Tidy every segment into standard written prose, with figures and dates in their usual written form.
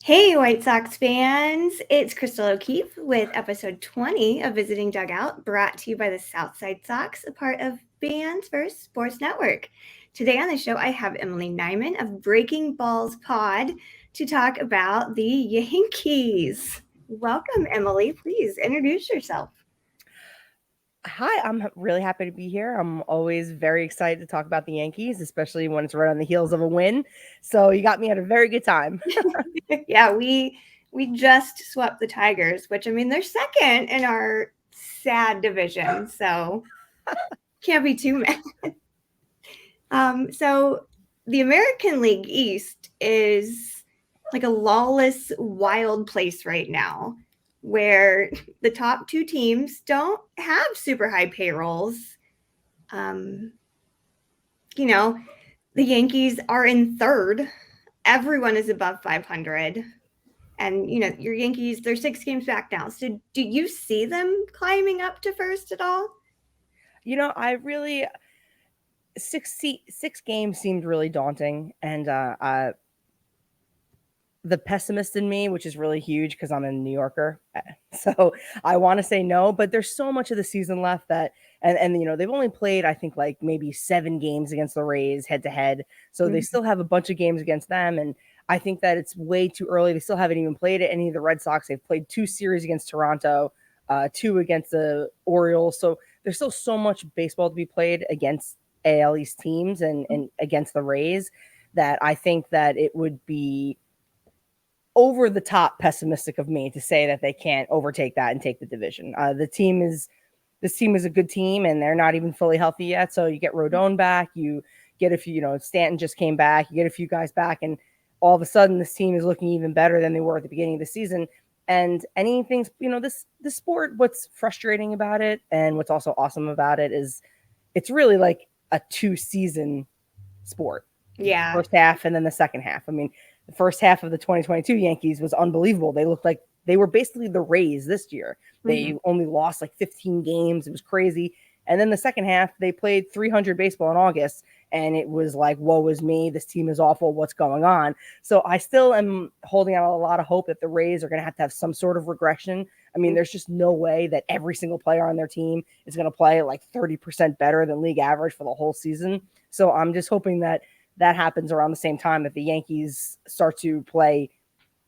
Hey, White Sox fans! It's Crystal O'Keefe with episode 20 of Visiting Dugout, brought to you by the Southside Sox, a part of Fans First Sports Network. Today on the show, I have Emily Nyman of Breaking Balls Pod to talk about the Yankees. Welcome, Emily. Please introduce yourself. Hi, I'm really happy to be here. I'm always very excited to talk about the Yankees, especially when it's right on the heels of a win. So you got me at a very good time. Yeah, we just swept the Tigers, which I mean they're second in our sad division, so can't be too mad. So the American League East is like a lawless, wild place right now, where the top two teams don't have super high payrolls. Um, you know, the Yankees are in third. Everyone is above 500. And your Yankees, they're 6 games back now. So do you see them climbing up to first at all? I really six games seemed really daunting, and the pessimist in me, which is really huge because I'm a New Yorker, so I want to say no. But there's so much of the season left that, and they've only played I think like maybe 7 games against the Rays head to head, so they still have a bunch of games against them, and I think that it's way too early. They still haven't even played at any of the Red Sox. They've played 2 series against Toronto, 2 against the Orioles, so there's still so much baseball to be played against AL East teams and against the Rays that I think that it would be over the top pessimistic of me to say that they can't overtake that and take the division. This team is a good team, and they're not even fully healthy yet. So you get Rodon back, you get a few, Stanton just came back, you get a few guys back, and all of a sudden this team is looking even better than they were at the beginning of the season. And anything's, this sport, what's frustrating about it and what's also awesome about it is it's really like a 2-season sport. Yeah. First half and then the second half. I mean, the first half of the 2022 Yankees was unbelievable. They looked like they were basically the Rays this year. They only lost like 15 games. It was crazy. And then the second half, they played 300 baseball in August, and it was like, woe is me. This team is awful. What's going on? So I still am holding out a lot of hope that the Rays are going to have some sort of regression. I mean, there's just no way that every single player on their team is going to play like 30% better than league average for the whole season. So I'm just hoping that happens around the same time that the Yankees start to play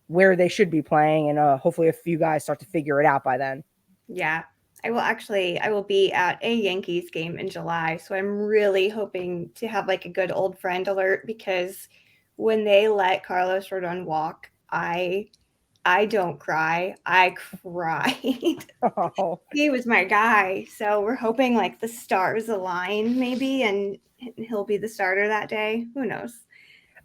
where they should be playing, and hopefully a few guys start to figure it out by then. Yeah. I will be at a Yankees game in July, so I'm really hoping to have like a good old friend alert, because when they let Carlos Rodon walk, I don't cry. I cried. Oh. He was my guy. So we're hoping like the stars align maybe, and he'll be the starter that day. Who knows?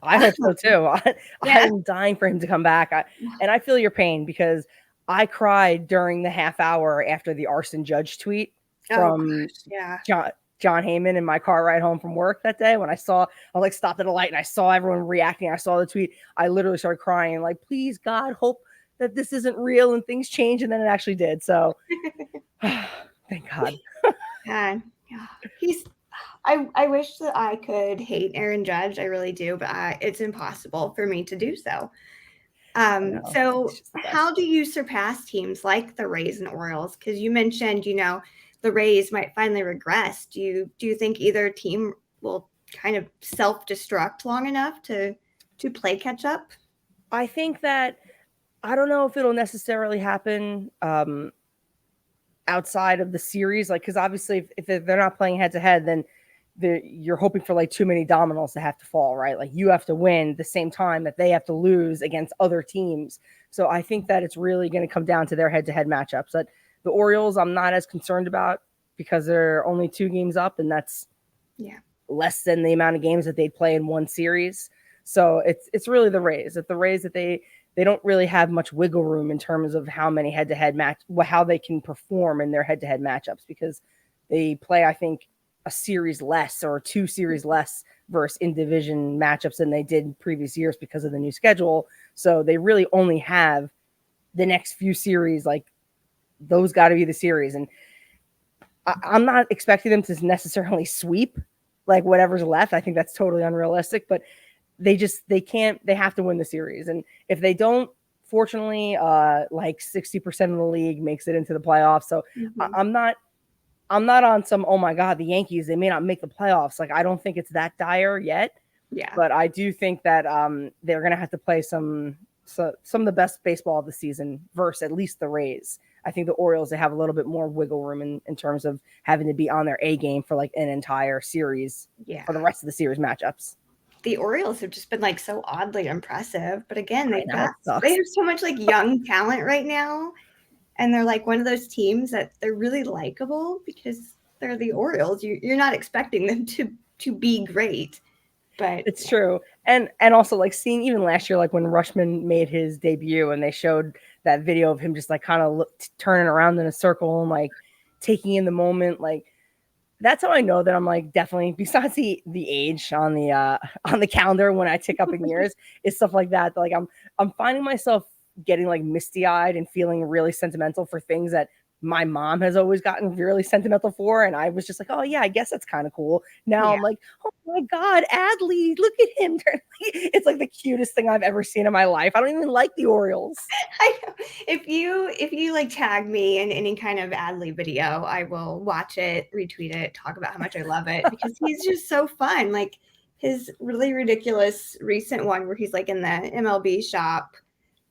I hope so too. Yeah. I'm dying for him to come back. And I feel your pain because I cried during the half hour after the Arson Judge tweet from Yeah. John Heyman in my car ride home from work that day. When I was like stopped at a light and I saw everyone reacting. I saw the tweet. I literally started crying, like, please God, hope that this isn't real and things change. And then it actually did. So thank God. God. He's I wish that I could hate Aaron Judge. I really do, but it's impossible for me to do so. So how do you surpass teams like the Rays and Orioles? Because you mentioned, the Rays might finally regress. Do you think either team will kind of self-destruct long enough to play catch up? I think that I don't know if it'll necessarily happen outside of the series, like, because obviously if they're not playing head to head, then you're hoping for like too many dominoes to have to fall, right? Like you have to win the same time that they have to lose against other teams. So I think that it's really going to come down to their head-to-head matchups. But the Orioles, I'm not as concerned about because they're only 2 games up, and that's less than the amount of games that they'd play in one series. So it's really the Rays. That the Rays that they don't really have much wiggle room in terms of how many head-to-head how they can perform in their head-to-head matchups, because they play, I think, a series less or 2 series less versus in division matchups than they did in previous years because of the new schedule. So they really only have the next few series, like those got to be the series. And I'm not expecting them to necessarily sweep like whatever's left. I think that's totally unrealistic, but they have to win the series. And if they don't, Unfortunately, like 60% of the league makes it into the playoffs. So I'm not on some, oh my God, the Yankees, they may not make the playoffs. Like, I don't think it's that dire yet. Yeah. But I do think that they're going to have to play some of the best baseball of the season versus at least the Rays. I think the Orioles, they have a little bit more wiggle room in terms of having to be on their A game for like an entire series for the rest of the series matchups. The Orioles have just been like so oddly impressive. But again, they have so much like young talent right now. And they're like one of those teams that they're really likable because they're the Orioles. You're not expecting them to be great. But it's true. And also like seeing even last year, like when Rushman made his debut and they showed that video of him just like kind of turning around in a circle and like taking in the moment, like that's how I know that I'm like definitely, besides the age on the calendar when I tick up in years, is stuff like that. Like I'm finding myself getting like misty eyed and feeling really sentimental for things that my mom has always gotten really sentimental for. And I was just like, oh yeah, I guess that's kind of cool. Now I'm like, oh my God, Adley, look at him. It's like the cutest thing I've ever seen in my life. I don't even like the Orioles. I know. If you like tag me in any kind of Adley video, I will watch it, retweet it, talk about how much I love it because he's just so fun. Like his really ridiculous recent one where he's like in the MLB shop.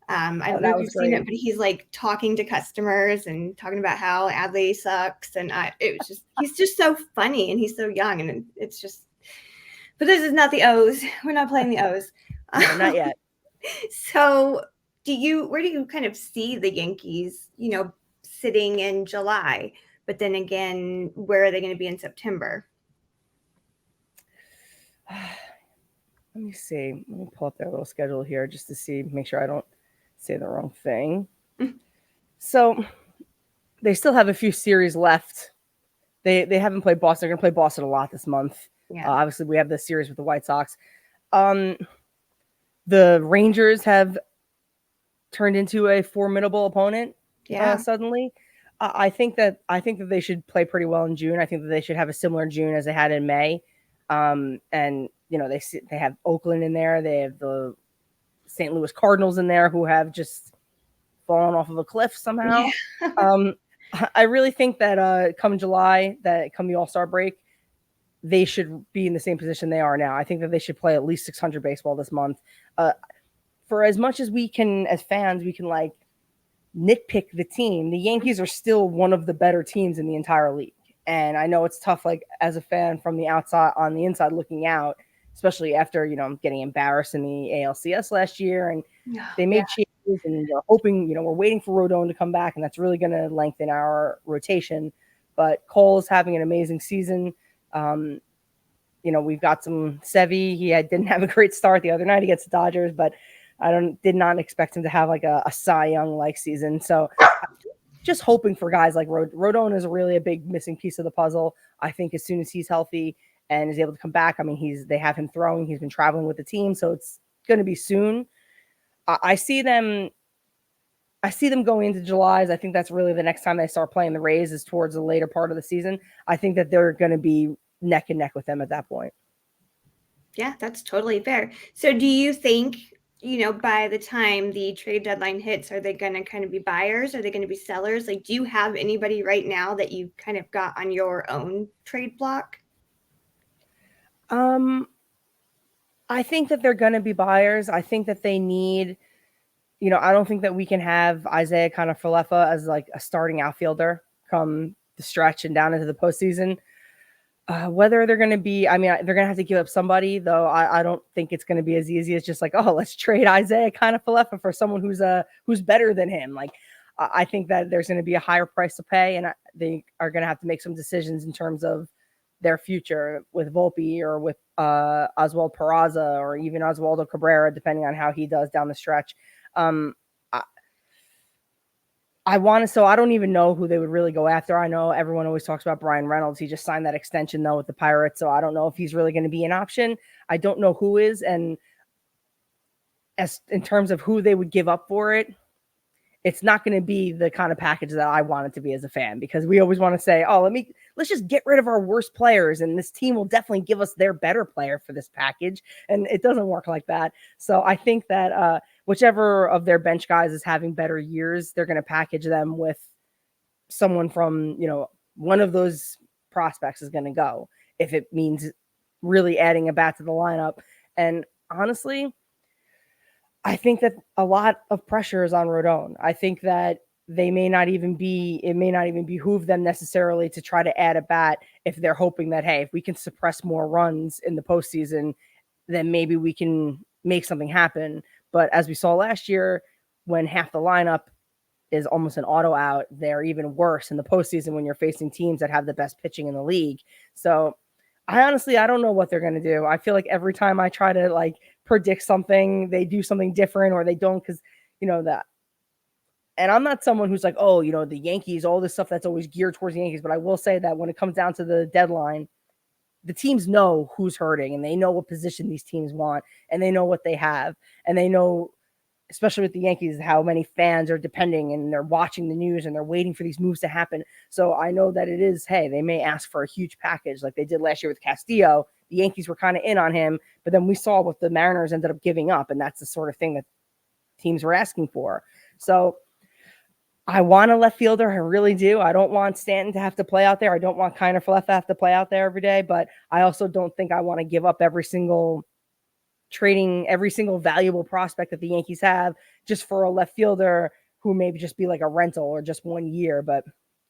I don't know if you've seen it, but he's like talking to customers and talking about how Adley sucks. And he's just so funny and he's so young. And it's just, but this is not the O's. We're not playing the O's. No, not yet. So where do you kind of see the Yankees, sitting in July? But then again, where are they going to be in September? Let me see. Let me pull up their little schedule here just to make sure I don't say the wrong thing. So they still have a few series left. They haven't played Boston. They're going to play Boston a lot this month. Yeah. Obviously, we have the series with the White Sox. The Rangers have turned into a formidable opponent. Suddenly. I think that they should play pretty well in June. I think that they should have a similar June as they had in May. And they have Oakland in there. They have the St. Louis Cardinals in there who have just fallen off of a cliff somehow. Yeah. I really think that come July, that come the All-Star break, they should be in the same position they are now. I think that they should play at least 600 baseball this month. For as much as we can, as fans, we can like nitpick the team. The Yankees are still one of the better teams in the entire league. And I know it's tough, like as a fan from the outside, on the inside looking out, especially after, getting embarrassed in the ALCS last year. And they made changes and they're hoping, we're waiting for Rodon to come back, and that's really going to lengthen our rotation. But Cole is having an amazing season. We've got some Sevy. He didn't have a great start the other night against the Dodgers, but I did not expect him to have like a Cy Young-like season. So just hoping for guys like Rodon is really a big missing piece of the puzzle. I think as soon as he's healthy and is able to come back, I mean, they have him throwing. He's been traveling with the team, so it's going to be soon. I see them going into July. I think that's really the next time they start playing the Rays is towards the later part of the season. I think that they're going to be neck and neck with them at that point. Yeah, that's totally fair. So do you think, by the time the trade deadline hits, are they going to kind of be buyers? Are they going to be sellers? Like, do you have anybody right now that you've kind of got on your own trade block? I think that they're going to be buyers. I think that they need, I don't think that we can have Isaiah Kiner-Falefa as like a starting outfielder come the stretch and down into the postseason. Whether they're going to be, they're going to have to give up somebody, though. I don't think it's going to be as easy as just like, oh, let's trade Isaiah Kiner-Falefa for someone who's better than him. Like, I think that there's going to be a higher price to pay, and they are going to have to make some decisions in terms of their future with Volpe or with Oswald Peraza or even Oswaldo Cabrera, depending on how he does down the stretch. I don't even know who they would really go after. I know everyone always talks about Brian Reynolds. He just signed that extension though with the Pirates. So I don't know if he's really going to be an option. I don't know who is. And as in terms of who they would give up for it, it's not going to be the kind of package that I want it to be as a fan, because we always want to say, oh, let's just get rid of our worst players, and this team will definitely give us their better player for this package. And it doesn't work like that. So I think that whichever of their bench guys is having better years, they're going to package them with someone from, one of those prospects is going to go if it means really adding a bat to the lineup. And honestly, I think that a lot of pressure is on Rodon. I think that it may not even behoove them necessarily to try to add a bat if they're hoping that, hey, if we can suppress more runs in the postseason, then maybe we can make something happen. But as we saw last year, when half the lineup is almost an auto out, they're even worse in the postseason when you're facing teams that have the best pitching in the league. So I don't know what they're going to do. I feel like every time I try to predict something, they do something different or they don't, because that. And I'm not someone who's like, oh, the Yankees, all this stuff that's always geared towards the Yankees. But I will say that when it comes down to the deadline, the teams know who's hurting and they know what position these teams want and they know what they have. And they know, especially with the Yankees, how many fans are depending and they're watching the news and they're waiting for these moves to happen. So I know that it is, hey, they may ask for a huge package like they did last year with Castillo. The Yankees were kind of in on him, but then we saw what the Mariners ended up giving up. And that's the sort of thing that teams were asking for. So I want a left fielder. I really do. I don't want Stanton to have to play out there. I don't want Kiner Falefa to have to play out there every day, but I also don't think I want to give up trading every single valuable prospect that the Yankees have just for a left fielder who maybe just be like a rental or just 1 year. But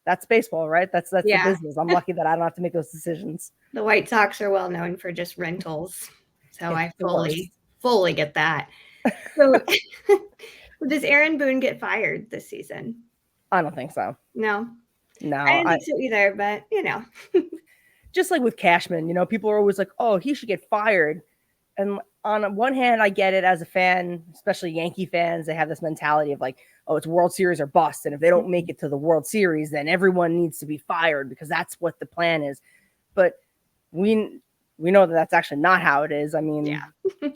that's baseball, right? That's the business. I'm lucky that I don't have to make those decisions. The White Sox are well known for just rentals. So I fully get that. So does Aaron Boone get fired this season? I don't think so. No. I didn't think so either, but just like with Cashman, people are always like, oh, he should get fired. And on one hand, I get it as a fan, especially Yankee fans. They have this mentality of like, oh, it's World Series or bust. And if they don't make it to the World Series, then everyone needs to be fired because that's what the plan is. But we know that that's actually not how it is. I mean,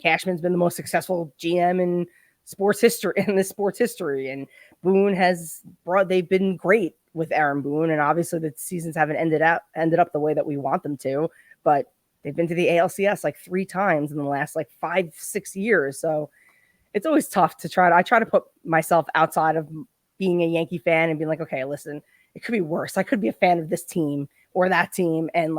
Cashman's been the most successful GM in sports history. And Boone they've been great with Aaron Boone. And obviously the seasons haven't ended up the way that we want them to, but they've been to the ALCS like 3 times in the last 5-6 years. So it's always tough I try to put myself outside of being a Yankee fan and being like, okay, listen, it could be worse. I could be a fan of this team or that team. And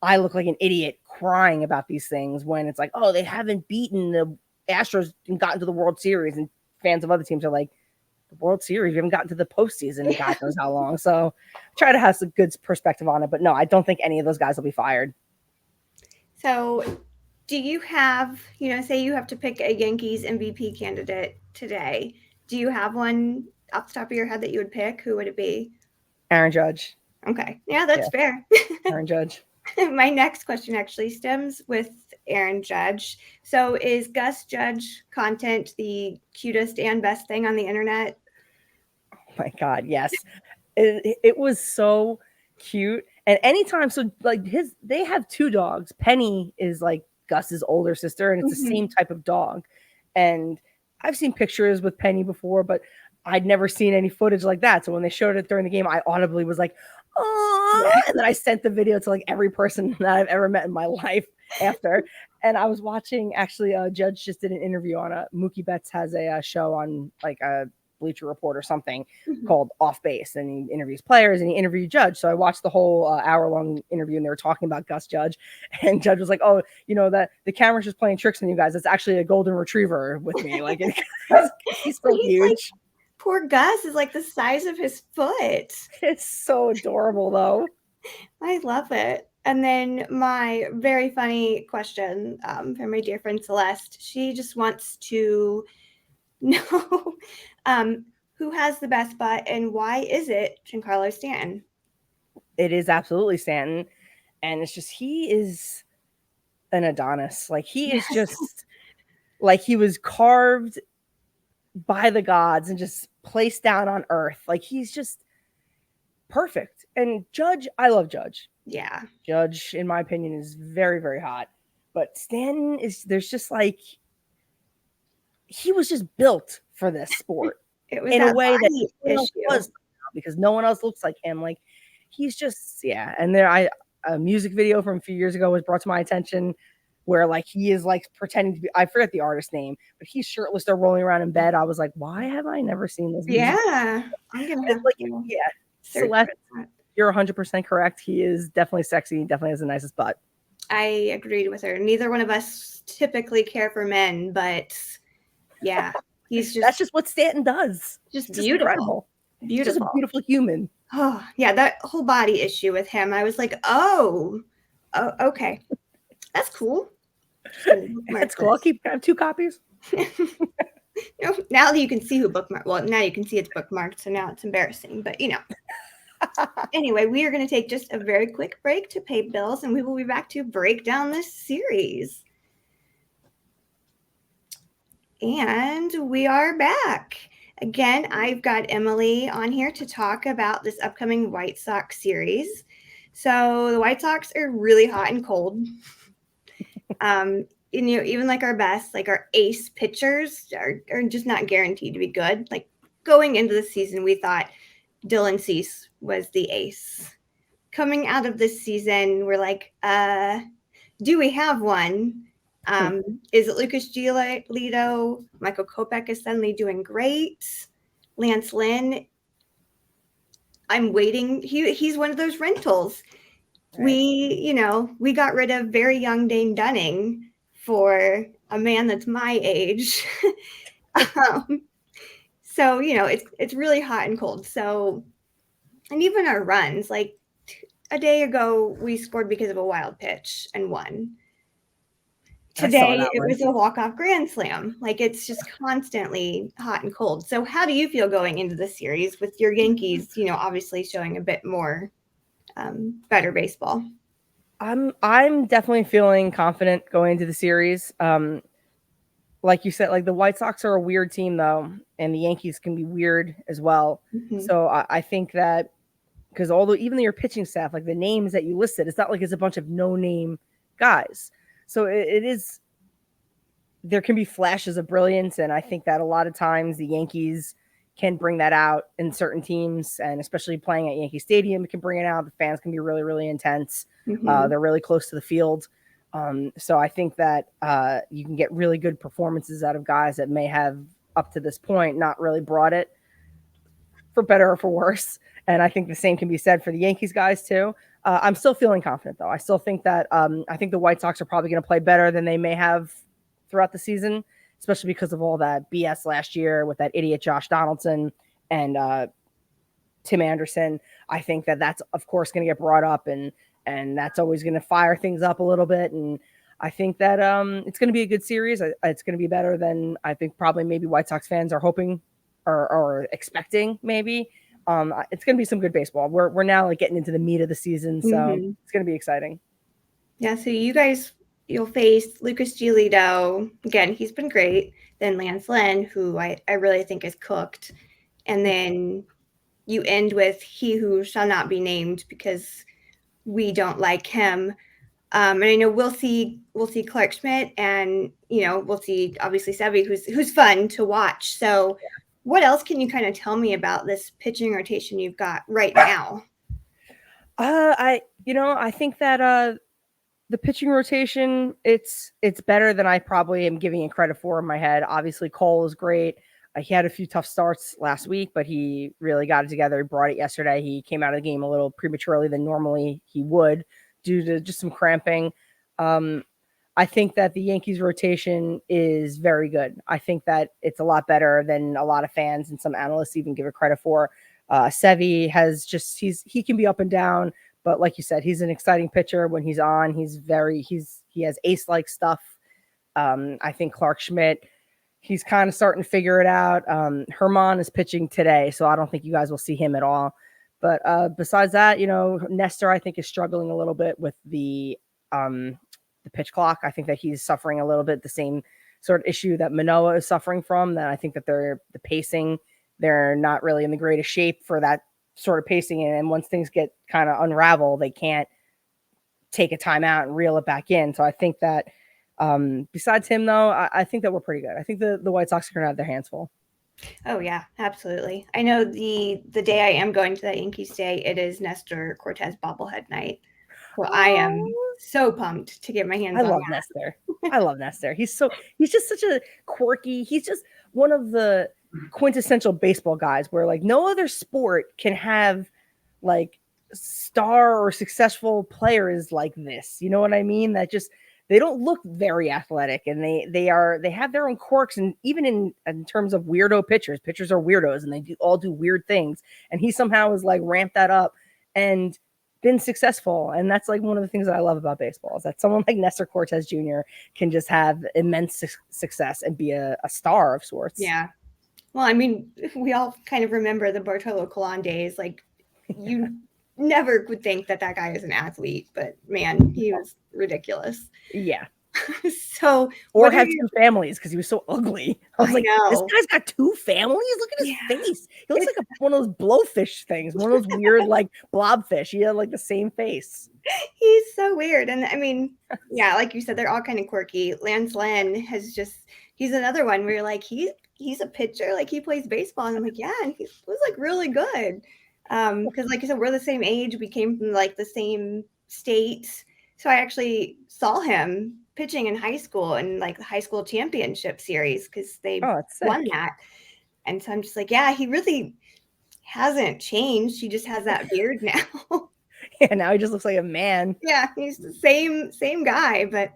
I look like an idiot crying about these things when it's like, oh, they haven't beaten the Astros and gotten to the World Series. And fans of other teams are like, the World Series, we haven't gotten to the postseason in God knows how long. So try to have some good perspective on it. But no, I don't think any of those guys will be fired. So do you have, say you have to pick a Yankees MVP candidate today. Do you have one off the top of your head that you would pick? Who would it be? Aaron Judge. Okay. Yeah, that's fair. Aaron Judge. My next question actually stems with Aaron Judge. So is Gus Judge content the cutest and best thing on the internet? Oh my God, yes. It was so cute. And anytime, they have 2 dogs. Penny is Gus's older sister, and it's the same type of dog. And I've seen pictures with Penny before, but I'd never seen any footage like that. So when they showed it during the game, I audibly was like, oh, and then I sent the video to every person that I've ever met in my life after. And I was watching, actually, Judge just did an interview on Mookie Betts has a show on a Bleacher Report or something called Off Base, and he interviews players and he interviewed Judge. So I watched the whole hour-long interview, and they were talking about Gus Judge, and Judge was like, oh, that the camera's just playing tricks on you guys. It's actually a golden retriever with me. He's so huge. Poor Gus is the size of his foot. It's so adorable though. I love it. And then my very funny question from my dear friend Celeste, she just wants to know who has the best butt and why is it Giancarlo Stanton? It is absolutely Stanton. And it's just, he is an Adonis. He is just he was carved by the gods and just placed down on earth. He's just perfect. And Judge, I love Judge. Yeah. Judge, in my opinion, is very, very hot. But Stanton there's just he was just built for this sport. It was in a way that no one else was, because no one else looks like him. He's just, yeah. And a music video from a few years ago was brought to my attention where like he is like pretending to be, I forget the artist's name, but he's shirtless, they're rolling around in bed. I was like, why have I never seen this music? Yeah, I'm gonna have Like, to yeah, search Celeste, for that. you're 100% correct. He is definitely sexy. He definitely has the nicest butt. I agreed with her. Neither one of us typically care for men, but yeah, he's That's just what Stanton does. just Just beautiful. incredible. Just a Beautiful. beautiful human. Oh, yeah, that whole body issue with him, I was like, oh, okay. That's cool. That's cool. I have 2 copies. Now that you can see who bookmarked, well, now you can see it's bookmarked, so now it's embarrassing, but Anyway, we are going to take just a very quick break to pay bills, and we will be back to break down this series. And we are back. Again, I've got Emily on here to talk about this upcoming White Sox series. So the White Sox are really hot and cold. Even like our best, like our ace pitchers are just not guaranteed to be good. Like going into the season, we thought Dylan Cease was the ace. Coming out of this season, we're like, do we have one? Is it Lucas Giolito? Michael Kopech is suddenly doing great. Lance Lynn, I'm waiting. He's one of those rentals. Right. We got rid of very young Dane Dunning for a man that's my age. So it's really hot and cold. So, and even our runs, like a day ago, we scored because of a wild pitch and won. Today, it was a walk-off grand slam. Like, it's just constantly hot and cold. So how do you feel going into the series with your Yankees, obviously showing a bit more better baseball? I'm definitely feeling confident going into the series. Like you said, like the White Sox are a weird team, though, and the Yankees can be weird as well. Mm-hmm. So I think that because although even your pitching staff, like the names that you listed, it's not like it's a bunch of no-name guys. So it is, there can be flashes of brilliance. And I think that a lot of times the Yankees can bring that out in certain teams, and especially playing at Yankee Stadium, it can bring it out. The fans can be really, really intense. Mm-hmm. They're really close to the field. So I think that you can get really good performances out of guys that may have up to this point not really brought it, for better or for worse. And I think the same can be said for the Yankees guys too. I'm still feeling confident, though. I still think that I think the White Sox are probably going to play better than they may have throughout the season, especially because of all that BS last year with that idiot Josh Donaldson and Tim Anderson. I think that that's, of course, going to get brought up, and that's always going to fire things up a little bit. And I think that it's going to be a good series. It's going to be better than I think probably maybe White Sox fans are hoping or expecting maybe. It's going to be some good baseball. We're now like getting into the meat of the season, so mm-hmm. It's going to be exciting. Yeah, so you'll face Lucas Giolito. Again, he's been great. Then Lance Lynn, who I really think is cooked. And then you end with he who shall not be named because we don't like him. And I know we'll see Clark Schmidt, and we'll see obviously Sevy, who's fun to watch. So what else can you kind of tell me about this pitching rotation you've got right now? I think that the pitching rotation, it's better than I probably am giving it credit for in my head. Obviously, Cole is great. He had a few tough starts last week, but he really got it together. He brought it yesterday. He came out of the game a little prematurely than normally he would due to just some cramping. I think that the Yankees rotation is very good. I think that it's a lot better than a lot of fans and some analysts even give it credit for. Sevy has he can be up and down, but like you said, he's an exciting pitcher when he's on. He has ace-like stuff. I think Clark Schmidt, he's kind of starting to figure it out. Herman is pitching today, so I don't think you guys will see him at all. But besides that, Nestor, I think, is struggling a little bit with the pitch clock. I think that he's suffering a little bit the same sort of issue that Manoah is suffering from. That I think that the pacing, they're not really in the greatest shape for that sort of pacing. And once things get kind of unravel, they can't take a timeout and reel it back in. So I think that besides him, though, I think that we're pretty good. I think the White Sox are going to have their hands full. Oh, yeah, absolutely. I know the day I am going to that Yankees Day, it is Nestor Cortez bobblehead night. So I am so pumped to get my hands I on love that. Nestor. I love Nestor. He's just such a quirky. He's just one of the quintessential baseball guys where like no other sport can have like star or successful players like this. You know what I mean? That just they don't look very athletic, and they have their own quirks, and even in terms of weirdo pitchers. Pitchers are weirdos, and they all do weird things. And he somehow has like ramped that up and been successful. And that's like one of the things that I love about baseball is that someone like Nestor Cortez Jr. can just have immense success and be a star of sorts. Yeah. Well, I mean, we all kind of remember the Bartolo Colon days. Like, you never would think that guy is an athlete, but man, he was ridiculous. Yeah. So, or have two families because he was so ugly. I was like, this guy's got two families. Look at his face. He looks like one of those blowfish things, one of those weird like blobfish. He had like the same face. He's so weird. And I mean, yeah, like you said, they're all kind of quirky. Lance Lynn he's another one where you're like, he's a pitcher, like he plays baseball. And I'm like, yeah, and he was like really good. Because like I said, we're the same age. We came from like the same state. So I actually saw him pitching in high school in like the high school championship series because they won that. And so I'm just like, yeah, he really hasn't changed. He just has that beard now. Yeah, now he just looks like a man. Yeah, he's the same guy, but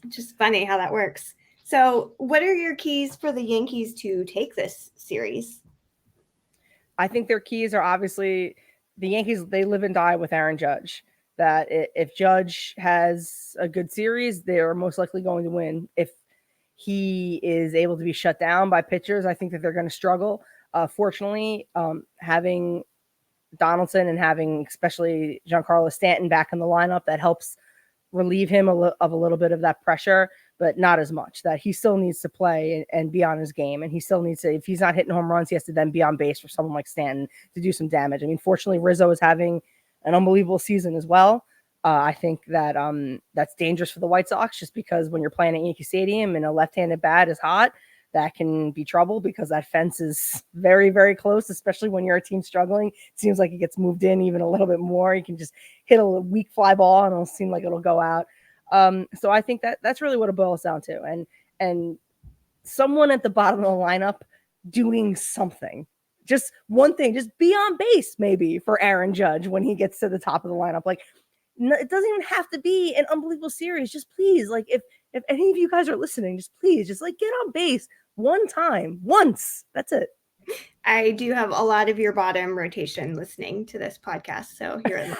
just funny how that works. So what are your keys for the Yankees to take this series? I think their keys are obviously the Yankees, they live and die with Aaron Judge. That if Judge has a good series, they are most likely going to win. If he is able to be shut down by pitchers, I think that they're going to struggle. Fortunately, having Donaldson and having especially Giancarlo Stanton back in the lineup, that helps relieve him of a little bit of that pressure, but not as much. That he still needs to play and be on his game, and he still needs to, if he's not hitting home runs, he has to then be on base for someone like Stanton to do some damage. I mean, fortunately, Rizzo is having an unbelievable season as well. I think that that's dangerous for the White Sox just because when you're playing at Yankee Stadium and a left-handed bat is hot, that can be trouble because that fence is very, very close, especially when you're a team struggling. It seems like it gets moved in even a little bit more. You can just hit a weak fly ball and it'll seem like it'll go out. So I think that's really what it boils down to. And someone at the bottom of the lineup doing something. Just one thing, just be on base maybe for Aaron Judge when he gets to the top of the lineup. Like, it doesn't even have to be an unbelievable series. Just please, like if any of you guys are listening, just please, just like get on base one time, once. That's it. I do have a lot of your bottom rotation listening to this podcast, so you're in.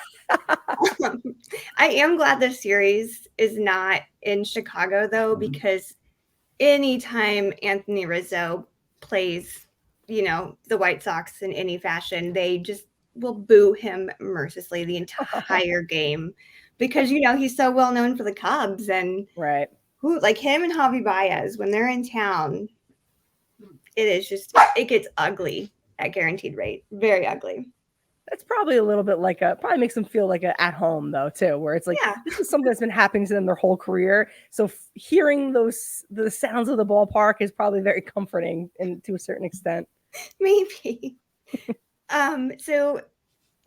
I am glad this series is not in Chicago though, because anytime Anthony Rizzo plays, the White Sox in any fashion, they just will boo him mercilessly the entire game because he's so well known for the Cubs and right. Like him and Javi Baez when they're in town, it gets ugly at Guaranteed Rate, very ugly. That's probably a little bit like probably makes them feel like at home though too, where it's like this is something that's been happening to them their whole career. So hearing the sounds of the ballpark is probably very comforting and to a certain extent. Maybe. So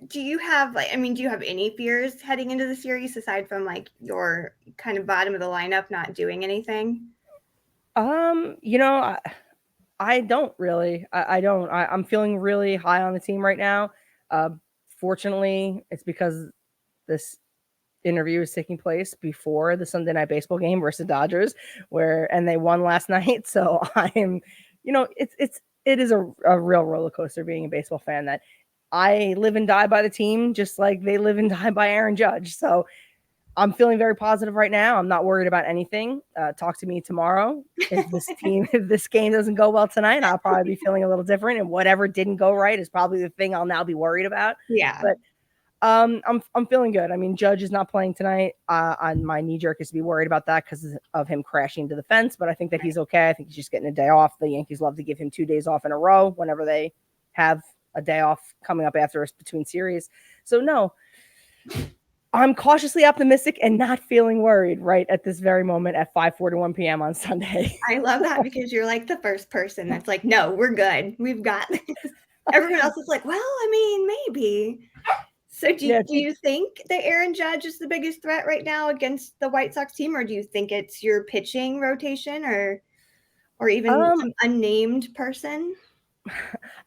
do you have any fears heading into the series aside from like your kind of bottom of the lineup not doing anything? I don't really. I don't. I'm feeling really high on the team right now. Fortunately, it's because this interview is taking place before the Sunday Night Baseball game versus Dodgers, and they won last night. So I'm, it is a real roller coaster being a baseball fan. That I live and die by the team, just like they live and die by Aaron Judge. So I'm feeling very positive right now. I'm not worried about anything. Talk to me tomorrow. If this game doesn't go well tonight, I'll probably be feeling a little different. And whatever didn't go right is probably the thing I'll now be worried about. Yeah. But I'm feeling good. I mean, Judge is not playing tonight. My knee jerk is to be worried about that because of him crashing into the fence. But I think that he's okay. I think he's just getting a day off. The Yankees love to give him 2 days off in a row whenever they have a day off coming up after us between series. So no. I'm cautiously optimistic and not feeling worried right at this very moment at 5:41 p.m. on Sunday. I love that because you're like the first person that's like, no, we're good. We've got this. Everyone else is like, well, I mean, maybe. So do Yeah, you think that Aaron Judge is the biggest threat right now against the White Sox team, or do you think it's your pitching rotation, or even some unnamed person?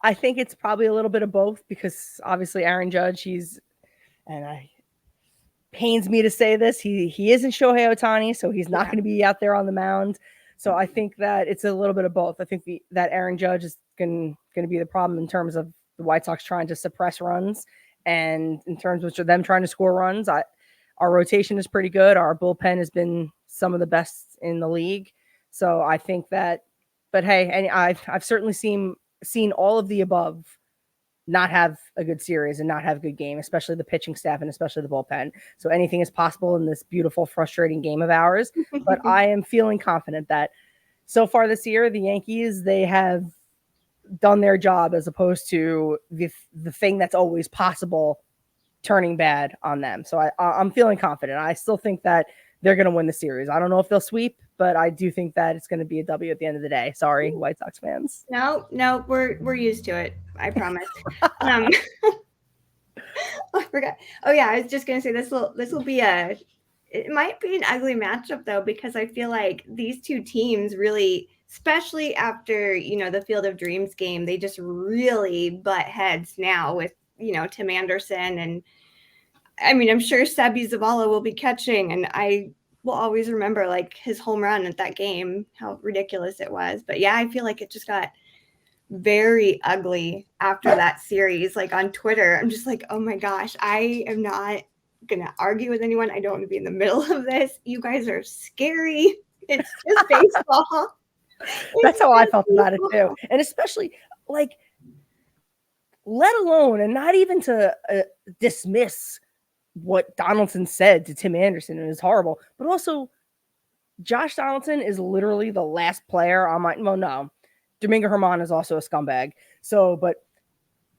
I think it's probably a little bit of both because obviously Aaron Judge, and I pains me to say this, he isn't Shohei Ohtani, so he's not going to be out there on the mound. So I think that it's a little bit of both. I think that Aaron Judge is going to be the problem in terms of the White Sox trying to suppress runs, and in terms of them trying to score runs. Our rotation is pretty good. Our bullpen has been some of the best in the league. So I think that, but hey, and I've certainly seen all of the above not have a good series and not have a good game, especially the pitching staff and especially the bullpen. So anything is possible in this beautiful, frustrating game of ours. But I am feeling confident that so far this year, the Yankees, they have done their job as opposed to the thing that's always possible turning bad on them. So I'm feeling confident. I still think that they're going to win the series. I don't know if they'll sweep, but I do think that it's going to be a W at the end of the day. Sorry, White Sox fans. No, we're used to it. I promise. I forgot. Oh yeah, I was just gonna say this will be it might be an ugly matchup though, because I feel like these two teams really, especially after the Field of Dreams game, they just really butt heads now with Tim Anderson, and I mean I'm sure Sebi Zavala will be catching, and I will always remember like his home run at that game, how ridiculous it was. But yeah, I feel like it just got very ugly after that series. Like on Twitter, I'm just like, oh my gosh, I am not gonna argue with anyone. I don't want to be in the middle of this. You guys are scary. It's just baseball. That's how I felt about it too. And especially like, let alone, and not even to dismiss what Donaldson said to Tim Anderson, and it was horrible, but also Josh Donaldson is literally the last player on my, well, no, Domingo Germán is also a scumbag. So, but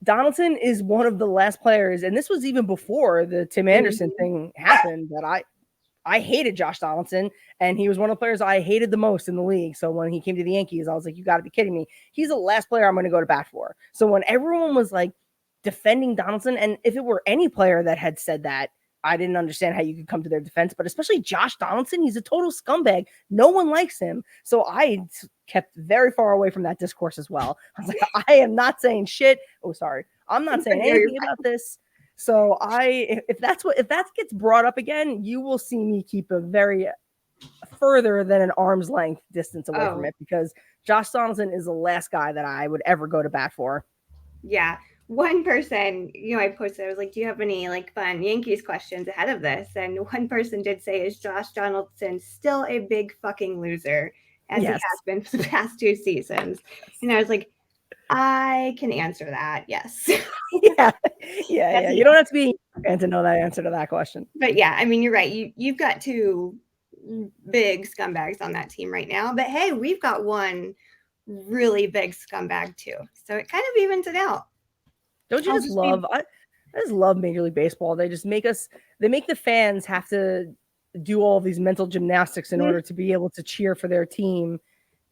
Donaldson is one of the last players, and this was even before the Tim Anderson thing happened, that I hated Josh Donaldson, and he was one of the players I hated the most in the league. So when he came to the Yankees, I was like, you got to be kidding me. He's the last player I'm going to go to bat for. So when everyone was like defending Donaldson, and if it were any player that had said that, I didn't understand how you could come to their defense, but especially Josh Donaldson, he's a total scumbag. No one likes him. So I kept very far away from that discourse as well. I was like, I am not saying shit. Oh, sorry. I'm not saying anything about this. So if that gets brought up again, you will see me keep a very further than an arm's length distance away from it, because Josh Donaldson is the last guy that I would ever go to bat for. Yeah. One person, I posted, I was like, do you have any like fun Yankees questions ahead of this? And one person did say, is Josh Donaldson still a big fucking loser, as he has been for the past 2 seasons? And I was like, I can answer that. Yes. Yeah. You don't have to be a fan to know that answer to that question. But yeah, I mean, you're right. You've got 2 big scumbags on that team right now. But hey, we've got one really big scumbag too. So it kind of evens it out. Don't you just love? I just love Major League Baseball. They just make the fans have to do all these mental gymnastics in order to be able to cheer for their team,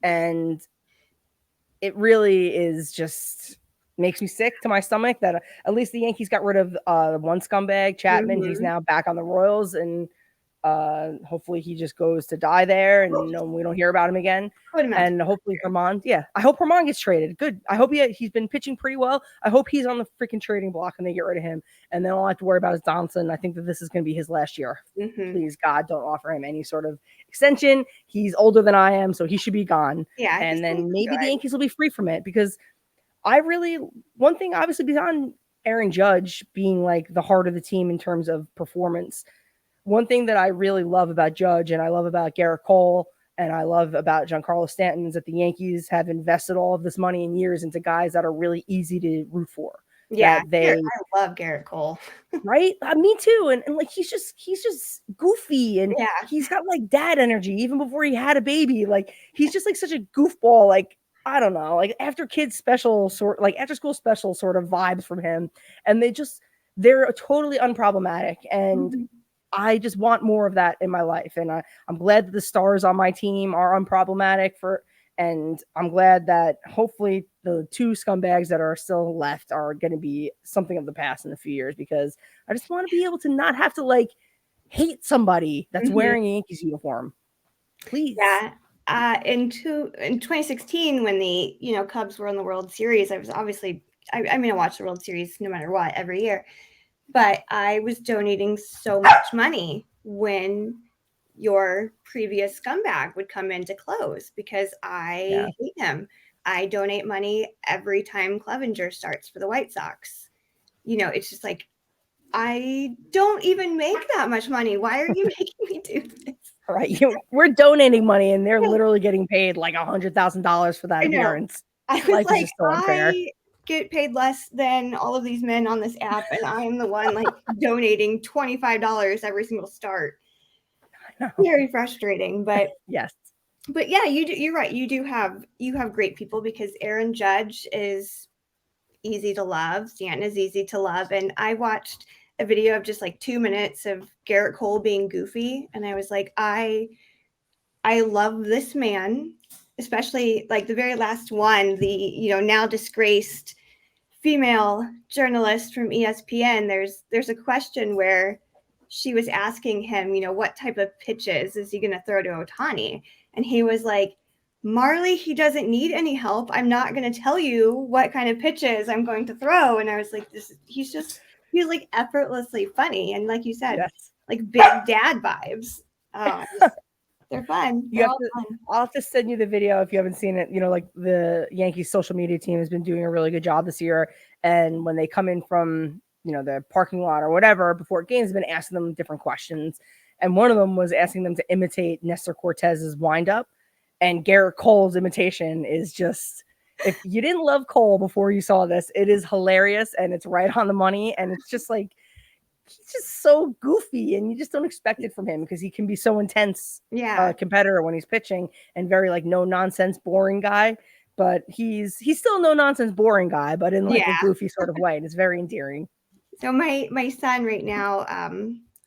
and it really is just makes me sick to my stomach that at least the Yankees got rid of one scumbag, Chapman. He's now back on the Royals, and hopefully he just goes to die there, and we don't hear about him again. And hopefully Germán, I hope Germán gets traded. Good. I hope he's been pitching pretty well. I hope he's on the freaking trading block and they get rid of him, and then all I have to worry about is Donaldson. I think that this is going to be his last year. Please, God, don't offer him any sort of extension. He's older than I am, so he should be gone. Yeah, and then maybe the Yankees will be free from it, because one thing obviously beyond Aaron Judge being like the heart of the team in terms of performance, one thing that I really love about Judge, and I love about Gerrit Cole, and I love about Giancarlo Stanton, is that the Yankees have invested all of this money and years into guys that are really easy to root for. Yeah, I love Gerrit Cole. Right? Me too. And like he's just goofy, and he's got like dad energy even before he had a baby. Like he's just like such a goofball, like I don't know, like after school special sort of vibes from him. And they're totally unproblematic. And I just want more of that in my life. And I'm glad that the stars on my team are unproblematic And I'm glad that hopefully the two scumbags that are still left are going to be something of the past in a few years, because I just want to be able to not have to like hate somebody that's wearing a Yankees uniform. Please. Yeah. In 2016, when the Cubs were in the World Series, I was obviously I mean I watch the World Series no matter what every year, but I was donating so much money when your previous scumbag would come in to close because I hate him. I donate money every time Clevenger starts for the White Sox. It's just like, I don't even make that much money. Why are you making me do this? Right. We're donating money and they're literally getting paid like $100,000 for that appearance. I was Life like, is just so unfair. I get paid less than all of these men on this app, and I am the one like donating $25 every single start. Very frustrating, but yes. But yeah, you're right. You have great people because Aaron Judge is easy to love. Stanton is easy to love. And I watched a video of just like 2 minutes of Gerrit Cole being goofy, and I was like, I love this man, especially like the very last one, the now disgraced female journalist from ESPN. There's a question where she was asking him, what type of pitches is he going to throw to Ohtani? And he was like, Marley, he doesn't need any help. I'm not going to tell you what kind of pitches I'm going to throw. And I was like, he's like effortlessly funny. And like you said, like big dad vibes. Oh, they're fun. I'll have to send you the video if you haven't seen it. Like the Yankees social media team has been doing a really good job this year. And when they come in from, the parking lot or whatever before games, been asking them different questions. And one of them was asking them to imitate Nestor Cortez's windup. And Gerrit Cole's imitation is just, if you didn't love Cole before you saw this, it is hilarious and it's right on the money. And it's just like, he's just so goofy and you just don't expect it from him because he can be so intense competitor when he's pitching and very like no nonsense boring guy, but he's still no nonsense boring guy, but in like a goofy sort of way, and it's very endearing. So my son right now,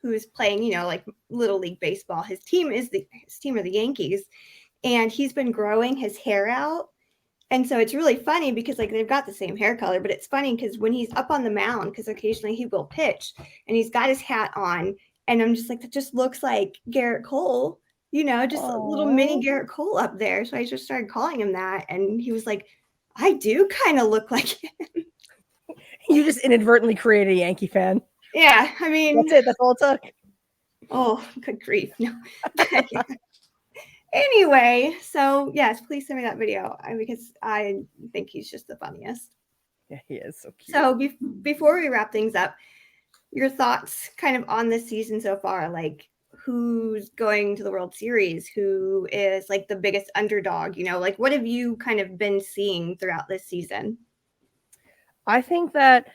who's playing like little league baseball, his team are the Yankees, and he's been growing his hair out. And so it's really funny because like they've got the same hair color, but it's funny because when he's up on the mound, because occasionally he will pitch and he's got his hat on, and I'm just like, that just looks like Gerrit Cole, just a little mini Gerrit Cole up there. So I just started calling him that, and he was like, I do kind of look like him. You just inadvertently created a Yankee fan. Yeah, I mean, that's it. That's all it took. Oh, good grief! No. Anyway, so yes, please send me that video because I think he's just the funniest. Yeah, he is so cute. So before we wrap things up, your thoughts kind of on this season so far, like who's going to the World Series, who is like the biggest underdog, like what have you kind of been seeing throughout this season? I think the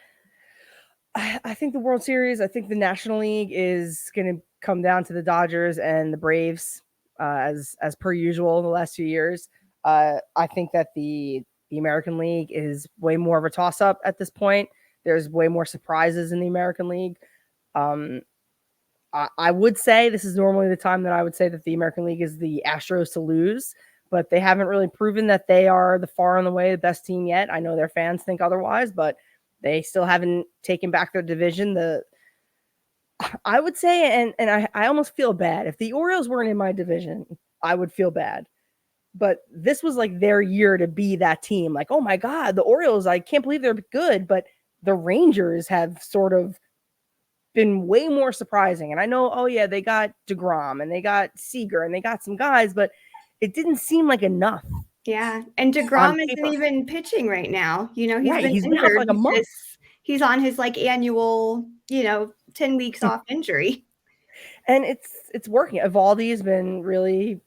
World Series, I think the National League is going to come down to the Dodgers and the Braves. As per usual in the last 2 years. I think that the American League is way more of a toss-up at this point. There's way more surprises in the American League. I would say this is normally the time that I would say that the American League is the Astros to lose, but they haven't really proven that they are the far and away the best team yet. I know their fans think otherwise, but they still haven't taken back their division. I would say, and I almost feel bad. If the Orioles weren't in my division, I would feel bad. But this was like their year to be that team. Like, oh my God, the Orioles, I can't believe they're good. But the Rangers have sort of been way more surprising. And I know, oh yeah, they got DeGrom and they got Seager and they got some guys, but it didn't seem like enough. Yeah, and DeGrom isn't even pitching right now. He's been injured like a month. He's on his like annual, 10 weeks off injury. And it's working. Evaldi has been really,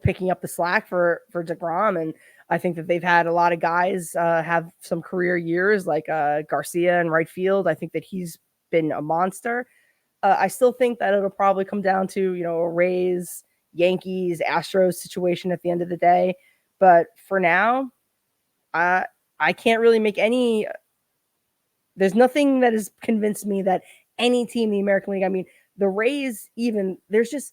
picking up the slack for DeGrom. And I think that they've had a lot of guys have some career years like Garcia in right field. I think that he's been a monster. I still think that it'll probably come down to, a Rays, Yankees, Astros situation at the end of the day. But for now, I can't really make any. There's nothing that has convinced me that any team in the American League, I mean, the Rays, even there's just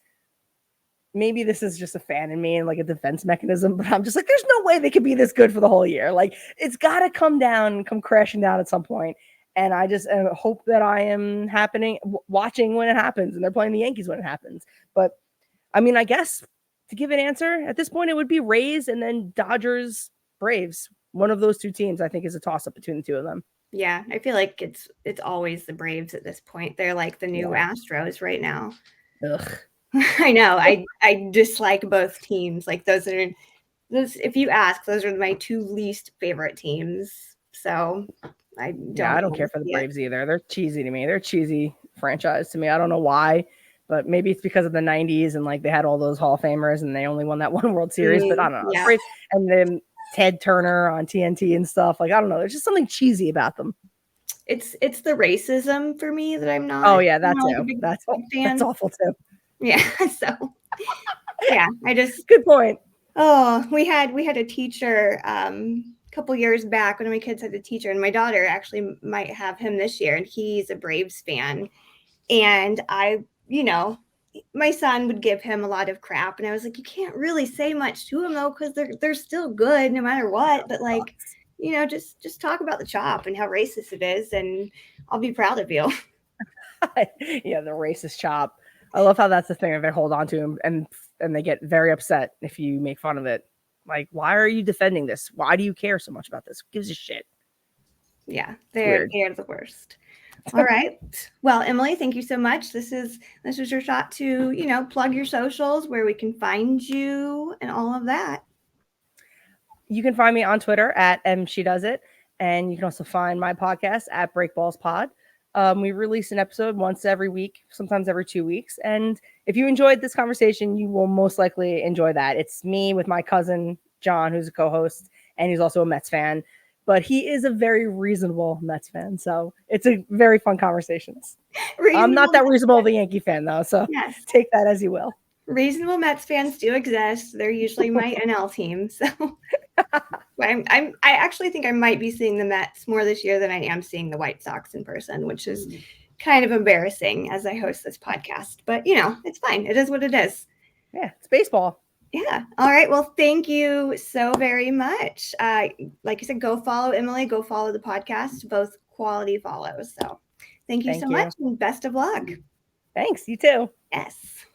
maybe this is just a fan in me and like a defense mechanism, but I'm just like, there's no way they could be this good for the whole year. Like, it's got to come down, come crashing down at some point. And I just hope that I am watching when it happens, and they're playing the Yankees when it happens. But I mean, I guess to give an answer at this point, it would be Rays and then Dodgers, Braves. One of those two teams, I think, is a toss up between the two of them. Yeah, I feel like it's always the Braves at this point. They're like the new Astros right now. Ugh. I know. I dislike both teams. Like those, if you ask, those are my two least favorite teams. So I don't care for the Braves either. They're cheesy to me. They're a cheesy franchise to me. I don't know why, but maybe it's because of the 90s and like they had all those Hall of Famers and they only won that one World Series. But I don't know. Yeah. And then Ted Turner on TNT and stuff. Like, I don't know. There's just something cheesy about them. It's the racism for me that I'm not. Oh yeah, that's that's awful too. Yeah. So yeah, good point. Oh, we had a teacher a couple years back. One of my kids had a teacher, and my daughter actually might have him this year, and he's a Braves fan. And my son would give him a lot of crap, and I was like, you can't really say much to him though, because they're still good no matter what. But like, just talk about the chop and how racist it is, and I'll be proud of you. Yeah, the racist chop. I love how that's the thing that they hold on to him, and they get very upset if you make fun of it. Like, why are you defending this? Why do you care so much about this? Who gives a shit? Yeah, they're the worst. All right. Well, Emily, thank you so much. This was your shot to, plug your socials, where we can find you and all of that. You can find me on Twitter at mshedoesit, and you can also find my podcast at BreakBallsPod. We release an episode once every week, sometimes every 2 weeks. And if you enjoyed this conversation, you will most likely enjoy that. It's me with my cousin, John, who's a co-host, and he's also a Mets fan. But he is a very reasonable Mets fan. So it's a very fun conversation. I'm not that reasonable of a Yankee fan, though. So take that as you will. Reasonable Mets fans do exist. They're usually my NL team. So I actually think I might be seeing the Mets more this year than I am seeing the White Sox in person, which is kind of embarrassing as I host this podcast. But, it's fine. It is what it is. Yeah, it's baseball. Yeah. All right. Well, thank you so very much. Like you said, go follow Emily, go follow the podcast, both quality follows. So thank you so much, and best of luck. Thanks. You too. Yes.